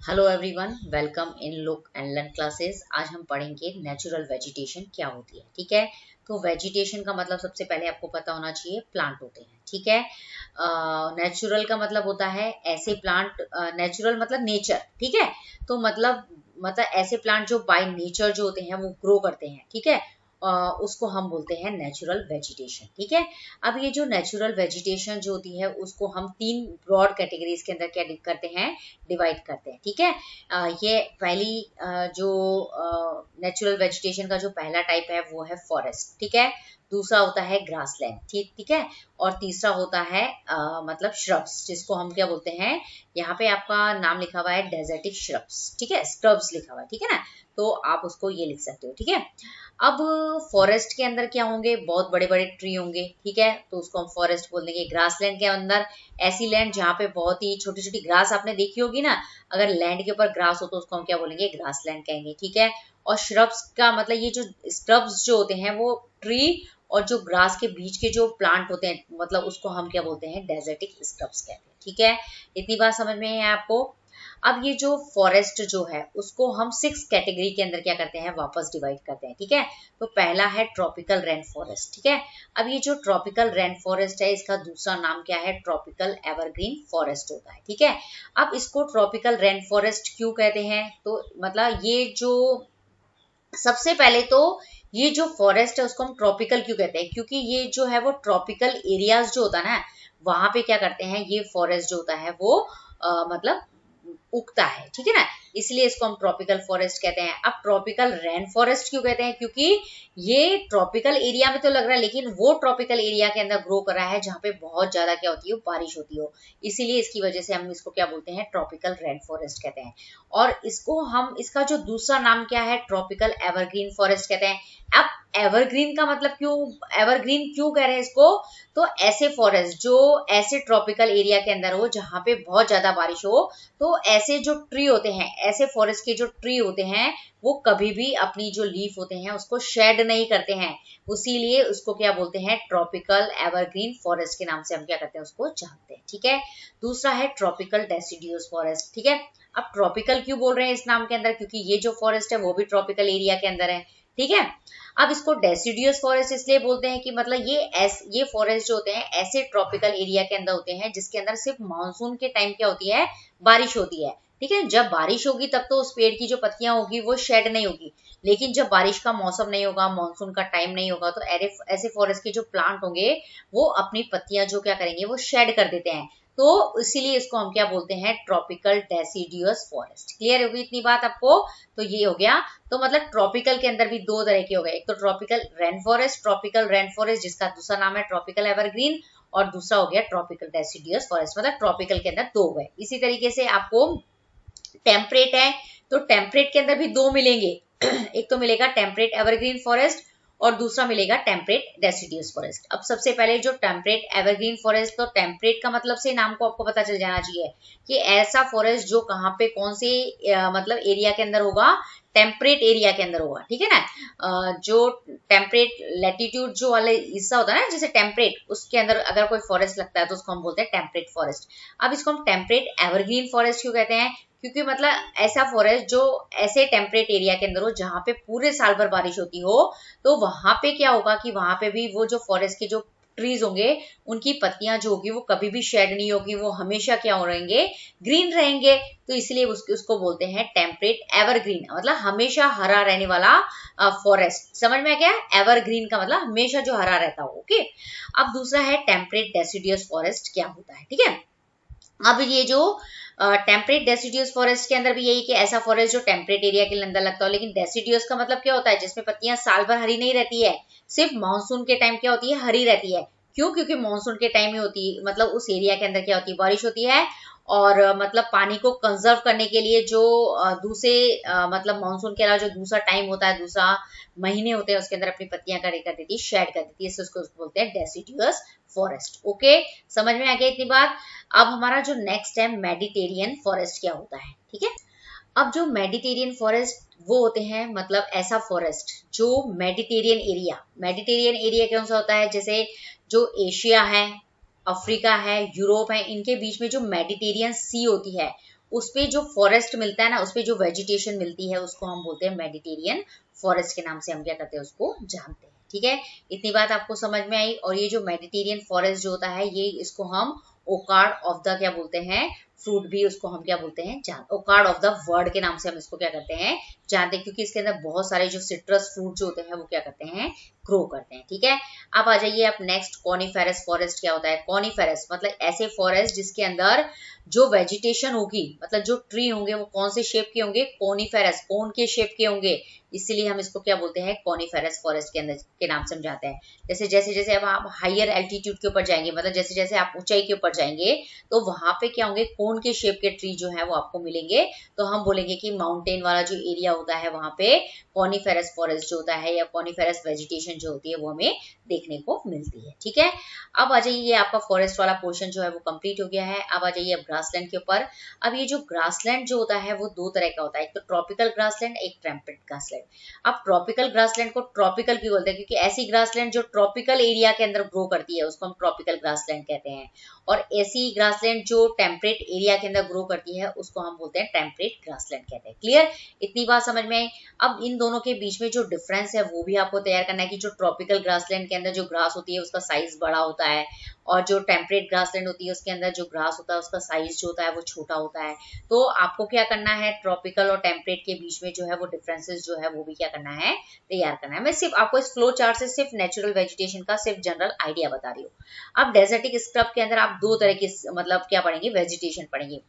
Hello everyone, welcome in look and learn classes. आज हम पढ़ेंगे नेचुरल वेजिटेशन क्या होती है। ठीक है, तो वेजिटेशन का मतलब सबसे पहले आपको पता होना चाहिए प्लांट होते हैं। ठीक है, नेचुरल का मतलब होता है ऐसे प्लांट, नेचुरल मतलब नेचर। ठीक है, तो मतलब ऐसे प्लांट जो बाय नेचर जो होते हैं वो ग्रो करते हैं। ठीक है, उसको हम बोलते हैं नेचुरल वेजिटेशन। ठीक है, अब ये जो नेचुरल वेजिटेशन जो होती है उसको हम तीन ब्रॉड कैटेगरीज के अंदर क्या करते हैं, डिवाइड करते हैं। ठीक है, ये पहली जो नेचुरल वेजिटेशन का जो पहला टाइप है वो है फॉरेस्ट। ठीक है, दूसरा होता है ग्रासलैंड। ठीक है, और तीसरा होता है मतलब श्रब्स, जिसको हम क्या बोलते हैं, यहाँ पे आपका नाम लिखा हुआ है डेजर्टिक श्रब्स। ठीक है, स्क्रब्स लिखा हुआ है। ठीक है ना, तो आप उसको ये लिख सकते हो। ठीक है, अब फॉरेस्ट के अंदर क्या होंगे, बहुत बड़े बड़े ट्री होंगे। ठीक है, तो उसको हम फॉरेस्ट बोल देंगे। ग्रासलैंड के अंदर ऐसी लैंड जहाँ पे बहुत ही छोटी छोटी ग्रास आपने देखी होगी ना, अगर लैंड के ऊपर ग्रास हो तो उसको हम क्या बोलेंगे, ग्रासलैंड कहेंगे। ठीक है, और श्रब्स का मतलब ये जो स्क्रब्स जो होते हैं वो ट्री और जो ग्रास के बीच के जो प्लांट होते हैं, मतलब उसको हम क्या बोलते हैं, डेजर्टिक स्क्रब्स कहते हैं। ठीक है, इतनी बात समझ में है आपको। अब ये जो फॉरेस्ट जो है उसको हम 6 कैटेगरी के अंदर क्या करते हैं, वापस डिवाइड करते हैं। ठीक है, तो पहला है ट्रॉपिकल रेन फॉरेस्ट। ठीक है, अब ये जो ट्रॉपिकल रेन फॉरेस्ट है इसका दूसरा नाम क्या है, ट्रॉपिकल एवरग्रीन फॉरेस्ट होता है। ठीक है, अब इसको ट्रॉपिकल रेन फॉरेस्ट क्यों कहते हैं, तो मतलब ये जो सबसे पहले तो ये जो फॉरेस्ट है उसको हम ट्रॉपिकल क्यों कहते हैं, क्योंकि ये जो है वो ट्रॉपिकल एरियाज जो होता है ना, वहां पे क्या करते हैं, ये फॉरेस्ट जो होता है वो मतलब उगता है। ठीक है ना, इसलिए इसको हम ट्रॉपिकल फॉरेस्ट कहते हैं। अब ट्रॉपिकल रेन फॉरेस्ट क्यों कहते हैं, क्योंकि ये ट्रॉपिकल एरिया में तो लग रहा है लेकिन वो ट्रॉपिकल एरिया के अंदर ग्रो कर रहा है जहाँ पे बहुत ज्यादा क्या होती है, बारिश होती हो, इसीलिए इसकी वजह से हम इसको क्या बोलते हैं, ट्रॉपिकल रेन फॉरेस्ट कहते हैं। और इसको हम, इसका जो दूसरा नाम क्या है, ट्रॉपिकल एवरग्रीन फॉरेस्ट कहते हैं। अब एवरग्रीन का मतलब क्यों, एवरग्रीन क्यों कह रहे हैं इसको, तो ऐसे फॉरेस्ट जो ऐसे ट्रॉपिकल एरिया के अंदर हो जहां पे बहुत ज्यादा बारिश हो, तो ऐसे जो ट्री होते हैं, ऐसे फॉरेस्ट के जो ट्री होते हैं वो कभी भी अपनी जो लीफ होते हैं उसको शेड नहीं करते हैं, उसीलिए उसको क्या बोलते हैं, ट्रॉपिकल एवरग्रीन फॉरेस्ट के नाम से हम क्या करते हैं, उसको जानते हैं। ठीक है, दूसरा है ट्रॉपिकल डेसिडियस फॉरेस्ट। ठीक है, अब ट्रॉपिकल क्यों बोल रहे हैं इस नाम के अंदर, क्योंकि ये जो फॉरेस्ट है वो भी ट्रॉपिकल एरिया के अंदर है। ठीक है, अब इसको डेसिडियस फॉरेस्ट इसलिए बोलते हैं कि मतलब ये फॉरेस्ट जो होते हैं ऐसे ट्रॉपिकल एरिया के अंदर होते हैं जिसके अंदर सिर्फ मानसून के टाइम क्या होती है, बारिश होती है। ठीक है, जब बारिश होगी तब तो उस पेड़ की जो पत्तियां होगी वो शेड नहीं होगी, लेकिन जब बारिश का मौसम नहीं होगा, मानसून का टाइम नहीं होगा, तो ऐसे फॉरेस्ट के जो प्लांट होंगे वो अपनी पत्तियां जो क्या करेंगे, वो शेड कर देते हैं। तो इसीलिए इसको हम क्या बोलते हैं, ट्रॉपिकल डेसिडियस फॉरेस्ट। क्लियर होगी इतनी बात आपको, तो ये हो गया। तो मतलब ट्रॉपिकल के अंदर भी दो तरह के हो गए, एक तो ट्रॉपिकल रेन फॉरेस्ट जिसका दूसरा नाम है ट्रॉपिकल एवरग्रीन, और दूसरा हो गया ट्रॉपिकल डेसिडियस फॉरेस्ट, मतलब ट्रॉपिकल के अंदर दो हुए। इसी तरीके से आपको टेम्परेट है, तो टेम्परेट के अंदर भी दो मिलेंगे एक तो मिलेगा टेम्परेट एवरग्रीन फॉरेस्ट और दूसरा मिलेगा टेम्परेट डेसिडियस फॉरेस्ट। अब सबसे पहले जो टेम्परेट एवरग्रीन फॉरेस्ट, तो टेम्परेट का मतलब से नाम को आपको पता चल जाना चाहिए कि ऐसा फॉरेस्ट जो कहाँ पे कौन से मतलब एरिया के अंदर होगा, टेम्परेट एरिया के अंदर होगा। ठीक है ना, जो टेम्परेट लैटिट्यूड जो वाले हिस्सा होता है ना, जैसे टेम्परेट, उसके अंदर अगर कोई फॉरेस्ट लगता है तो उसको हम बोलते हैं टेम्परेट फॉरेस्ट। अब इसको हम टेम्परेट एवरग्रीन फॉरेस्ट क्यों कहते हैं, क्योंकि मतलब ऐसा फॉरेस्ट जो ऐसे टेम्परेट एरिया के अंदर हो जहां पे पूरे साल भर बारिश होती हो, तो वहां पे क्या होगा कि वहां पे भी वो जो फॉरेस्ट के जो ट्रीज होंगे उनकी पत्तियां जो होगी वो कभी भी शेड नहीं होगी, वो हमेशा क्या हो रहेंगे, ग्रीन रहेंगे। तो इसलिए उसको बोलते हैं टेम्परेट एवरग्रीन, मतलब हमेशा हरा रहने वाला फॉरेस्ट। समझ में आ गया, एवरग्रीन का मतलब हमेशा जो हरा रहता हो। ओके, अब दूसरा है टेम्परेट डेसिडियस फॉरेस्ट क्या होता है। ठीक है, अब ये जो टेम्परेट डेसिडियस फॉरेस्ट के अंदर भी यही कि ऐसा फॉरेस्ट जो टेम्परेट एरिया के अंदर लगता हो, लेकिन डेसिडियस का मतलब क्या होता है, जिसमें पत्तियां साल भर हरी नहीं रहती है, सिर्फ मानसून के टाइम क्या होती है, हरी रहती है। क्यों, क्योंकि मानसून के टाइम में होती है, मतलब उस एरिया के अंदर क्या होती है, बारिश होती है, और मतलब पानी को कंजर्व करने के लिए जो दूसरे मतलब मानसून के अलावा जो दूसरा टाइम होता है, दूसरा महीने होते हैं, उसके अंदर अपनी पत्तियां कर देती है, शेड कर देती है, इससे उसको बोलते हैं डेसिडियस फॉरेस्ट। ओके, समझ में आ गया इतनी बात। अब हमारा जो नेक्स्ट है मेडिटेरियन फॉरेस्ट क्या होता है। ठीक है, अब जो मेडिटेरियन फॉरेस्ट वो होते हैं, मतलब ऐसा फॉरेस्ट जो मेडिटेरियन एरिया कौन सा होता है, जैसे जो एशिया है, अफ्रीका है, यूरोप है, इनके बीच में जो मेडिटेरियन सी होती है उस पे जो फॉरेस्ट मिलता है ना, उस पे जो वेजिटेशन मिलती है उसको हम बोलते हैं मेडिटेरियन फॉरेस्ट के नाम से हम क्या करते हैं उसको जानते हैं। ठीक है, इतनी बात आपको समझ में आई। और ये जो मेडिटेरियन फॉरेस्ट जो होता है, ये इसको हम ओकार्ड ऑफ द क्या बोलते हैं, फ्रूट भी उसको हम क्या बोलते हैं, ओकार्ड ऑफ द वर्ड के नाम से हम इसको क्या करते हैं, जानते हैं, क्योंकि इसके अंदर बहुत सारे जो सिट्रस फ्रूट जो होते हैं वो क्या करते हैं, ग्रो करते हैं। ठीक है, अब आ जाइए आप नेक्स्ट, कॉनिफेरस फॉरेस्ट क्या होता है। कॉनिफेरस मतलब ऐसे फॉरेस्ट जिसके अंदर जो वेजिटेशन होगी, मतलब जो ट्री होंगे वो कौन से शेप के होंगे, कोनिफेरस, कोन के शेप के होंगे, इसीलिए हम इसको क्या बोलते हैं, कॉनिफेरस फॉरेस्ट के अंदर के नाम से समझाते हैं। जैसे जैसे जैसे अब आप हायर एल्टीट्यूड के ऊपर जाएंगे, मतलब जैसे जैसे आप ऊंचाई के ऊपर जाएंगे, तो वहां पे क्या होंगे, कोन के शेप के ट्री जो है वो आपको मिलेंगे। तो हम बोलेंगे कि माउंटेन वाला जो एरिया होता है वहां पे कॉनिफेरस फॉरेस्ट जो होता है या कॉनिफेरस वेजिटेशन जो होती है वो हमें देखने को मिलती है। ठीक है, अब आ जाइए, आपका फॉरेस्ट वाला पोर्शन जो है वो कंप्लीट हो गया है। अब आ जाइए अब ग्रासलैंड के ऊपर। अब ये जो ग्रासलैंड जो होता है वो दो तरह का होता है, एक तो ट्रॉपिकल ग्रासलैंड, एक टेम्परेट ग्रासलैंड। अब ट्रॉपिकल ग्रासलैंड को ट्रॉपिकल क्यों बोलते हैं, क्योंकि ऐसी ग्रासलैंड जो ट्रॉपिकल एरिया के अंदर ग्रो करती है उसको हम ट्रॉपिकल ग्रासलैंड कहते हैं, और ऐसी ग्रासलैंड जो टेम्परेट एरिया के अंदर ग्रो करती है उसको हम बोलते हैं टेम्परेट ग्रासलैंड कहते हैं। क्लियर, इतनी बात समझ में आई। अब इन दोनों के बीच में जो डिफरेंस है वो भी आपको तैयार करना है कि जो ट्रॉपिकल ग्रासलैंड के अंदर जो ग्रास होती है उसका साइज बड़ा होता है, और जो टेम्परेट ग्रासलैंड होती है उसके अंदर जो ग्रास होता है उसका साइज जो होता है वो छोटा होता है। तो आपको क्या करना है, ट्रॉपिकल और टेम्परेट के बीच में जो है वो डिफरेंसेस जो है वो भी क्या करना है, तैयार करना है। मैं सिर्फ आपको इस फ्लो चार्ट से सिर्फ नेचुरल वेजिटेशन का सिर्फ जनरल आइडिया बता रही हूँ। अब डेजर्टिक स्क्रब के अंदर आप दो तरह की मतलब क्या पढ़ेंगे, वेजिटेशन पढ़ेंगे।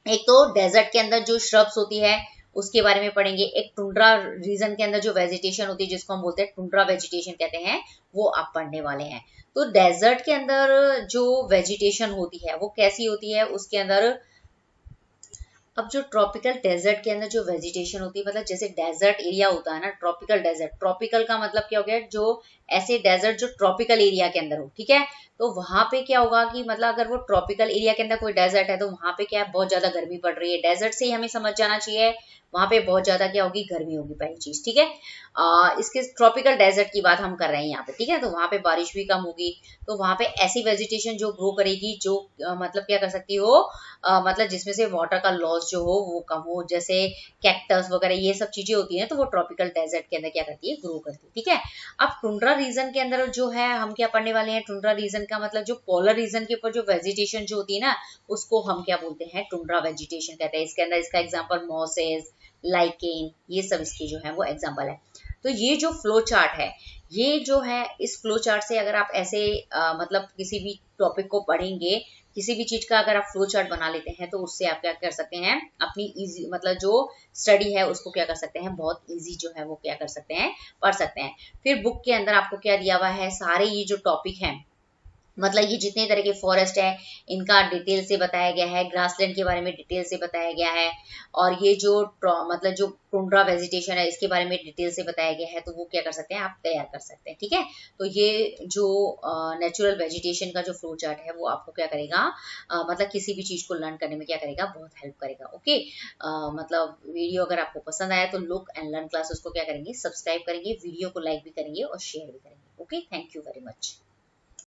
एक तो डेजर्ट के अंदर जो श्रब्स होती है उसके बारे में पढ़ेंगे, एक टुंड्रा रीजन के अंदर जो वेजिटेशन होती है जिसको हम बोलते हैं टुंड्रा वेजिटेशन कहते हैं, वो आप पढ़ने वाले हैं। तो डेजर्ट के अंदर जो वेजिटेशन होती है वो कैसी होती है, उसके अंदर अब जो ट्रॉपिकल डेजर्ट के अंदर जो वेजिटेशन होती है, मतलब जैसे डेजर्ट एरिया होता है ना, ट्रॉपिकल डेजर्ट, ट्रॉपिकल का मतलब क्या हो गया, जो ऐसे डेजर्ट जो ट्रॉपिकल एरिया के अंदर हो। ठीक है, तो वहां पे क्या होगा कि मतलब अगर वो ट्रॉपिकल एरिया के अंदर कोई डेजर्ट है तो वहां पे क्या है, बहुत ज्यादा गर्मी पड़ रही है, डेजर्ट से ही हमें समझ जाना चाहिए वहां पे बहुत ज्यादा क्या होगी, गर्मी होगी, पहली चीज। ठीक है, इसके ट्रॉपिकल डेजर्ट की बात हम कर रहे हैं यहाँ पे। ठीक है, तो वहां पे बारिश भी कम होगी, तो वहां पे ऐसी वेजिटेशन जो ग्रो करेगी जो मतलब क्या कर सकती हो, मतलब जिसमें से वाटर का लॉस जो हो वो कम हो, जैसे कैक्टस वगैरह ये सब चीजें होती हैं, तो वो ट्रॉपिकल डेजर्ट के अंदर क्या करती है, ग्रो करती है। ठीक है, अब टुंड्रा रीजन के अंदर जो है हम क्या पढ़ने वाले हैं, टुंड्रा रीजन का मतलब जो पोलर रीजन के ऊपर जो वेजिटेशन जो होती है ना उसको हम क्या बोलते हैं, टुंड्रा वेजिटेशन कहते हैं। इसके अंदर इसका एग्जाम्पल मॉसेस, लाइकेन, ये सब इसके जो है वो एग्जाम्पल है। तो ये जो फ्लो चार्ट है, ये जो है इस फ्लो चार्ट से अगर आप ऐसे मतलब किसी भी टॉपिक को पढ़ेंगे, किसी भी चीज का अगर आप फ्लो चार्ट बना लेते हैं तो उससे आप क्या कर सकते हैं, अपनी इजी मतलब जो स्टडी है उसको क्या कर सकते हैं, बहुत इजी जो है वो क्या कर सकते हैं, पढ़ सकते हैं। फिर बुक के अंदर आपको क्या दिया हुआ है, सारे ये जो टॉपिक हैं, मतलब ये जितने तरह के फॉरेस्ट है इनका डिटेल से बताया गया है, ग्रासलैंड के बारे में डिटेल से बताया गया है, और ये जो मतलब जो टुंड्रा वेजिटेशन है इसके बारे में डिटेल से बताया गया है, तो वो क्या कर सकते हैं, आप तैयार कर सकते हैं। ठीक है, तो ये जो नेचुरल वेजिटेशन का जो फ्लो चार्ट है वो आपको क्या करेगा, मतलब किसी भी चीज को लर्न करने में क्या करेगा, बहुत हेल्प करेगा। ओके, मतलब वीडियो अगर आपको पसंद आया तो लुक एंड लर्न क्लासेस को क्या करेंगे, सब्सक्राइब करेंगे, वीडियो को लाइक भी करेंगे और शेयर भी करेंगे। Okay, thank you very much.